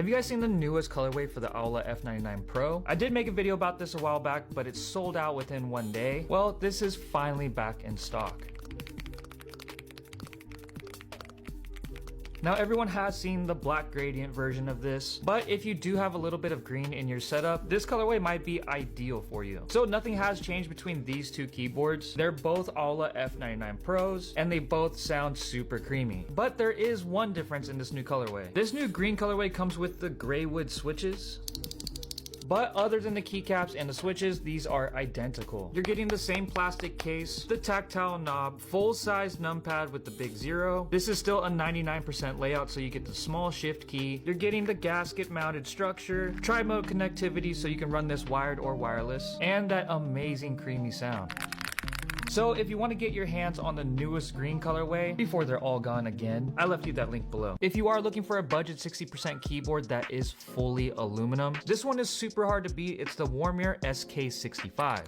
Have you guys seen the newest colorway for the Aula F99 Pro? I did make a video about this a while back, but it sold out within one day. Well, this is finally back in stock. Now everyone has seen the black gradient version of this, but if you do have a little bit of green in your setup, this colorway might be ideal for you. So nothing has changed between these two keyboards. They're both Aula F99 Pros, and they both sound super creamy. But there is one difference in this new colorway. This new green colorway comes with the gray wood switches. But other than the keycaps and the switches, these are identical. You're getting the same plastic case, the tactile knob, full-size numpad with the big 0. This is still a 99% layout, so you get the small shift key. You're getting the gasket-mounted structure, tri-mode connectivity, so you can run this wired or wireless, and that amazing creamy sound. So if you want to get your hands on the newest green colorway before they're all gone again, I left you that link below. If you are looking for a budget 60% keyboard that is fully aluminum, this one is super hard to beat. It's the Womier SK65.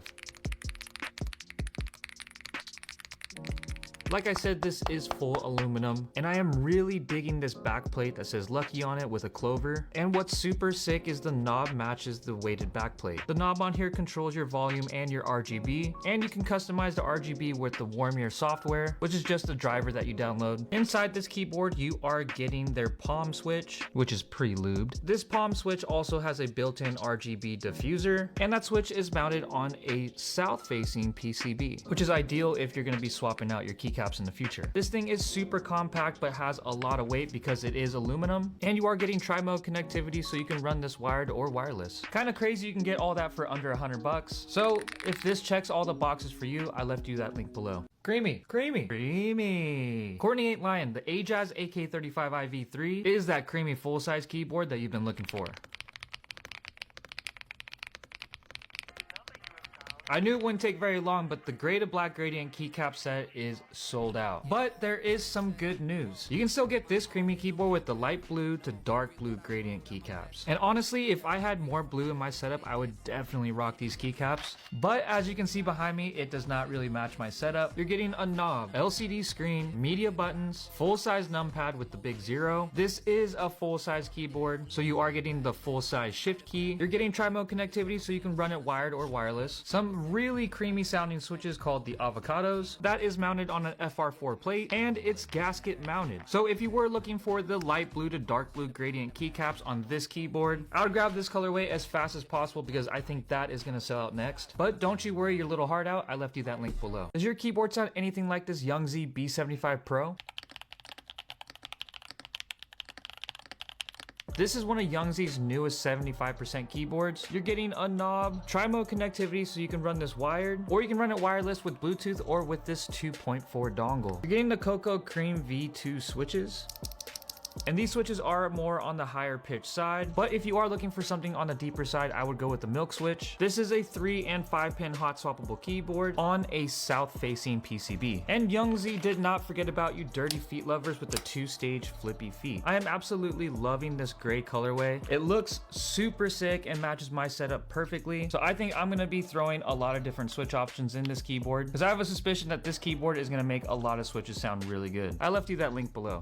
Like I said, this is full aluminum, and I am really digging this back plate that says Lucky on it with a clover. And what's super sick is the knob matches the weighted back plate. The knob on here controls your volume and your RGB, and you can customize the RGB with the Womier software, which is just a driver that you download. Inside this keyboard, you are getting their palm switch, which is pre-lubed. This palm switch also has a built-in RGB diffuser, and that switch is mounted on a south-facing PCB, which is ideal if you're going to be swapping out your keycaps in the future. This thing is super compact but has a lot of weight because it is aluminum, and you are getting tri-mode connectivity, so you can run this wired or wireless. Kind of crazy you can get all that for under $100. So if this checks all the boxes for you, I left you that link below. Creamy, creamy, creamy. Courtney ain't lying. The Ajaz AK35i V3 is that creamy full-size keyboard that you've been looking for. I knew it wouldn't take very long, but the gray to black gradient keycap set is sold out. But there is some good news. You can still get this creamy keyboard with the light blue to dark blue gradient keycaps. And honestly, if I had more blue in my setup, I would definitely rock these keycaps. But as you can see behind me, it does not really match my setup. You're getting a knob, LCD screen, media buttons, full-size numpad with the big 0. This is a full-size keyboard, so you are getting the full-size shift key. You're getting tri-mode connectivity, so you can run it wired or wireless. Some really creamy sounding switches called the avocados. That is mounted on an FR4 plate, and it's gasket mounted. So if you were looking for the light blue to dark blue gradient keycaps on this keyboard, I would grab this colorway as fast as possible because I think that is going to sell out next. But don't you worry your little heart out, I left you that link below. Does your keyboard sound anything like this Youngzee B75 Pro? This is one of Youngzee's newest 75% keyboards. You're getting a knob, tri-mode connectivity, so you can run this wired, or you can run it wireless with Bluetooth or with this 2.4 dongle. You're getting the Cocoa Cream V2 switches. And these switches are more on the higher pitch side, but if you are looking for something on the deeper side, I would go with the milk switch. This is a 3 and 5 pin hot swappable keyboard on a south facing PCB. And Youngzee did not forget about you dirty feet lovers with the 2-stage flippy feet. I am absolutely loving this gray colorway. It looks super sick and matches my setup perfectly. So I think I'm gonna be throwing a lot of different switch options in this keyboard because I have a suspicion that this keyboard is gonna make a lot of switches sound really good. I left you that link below.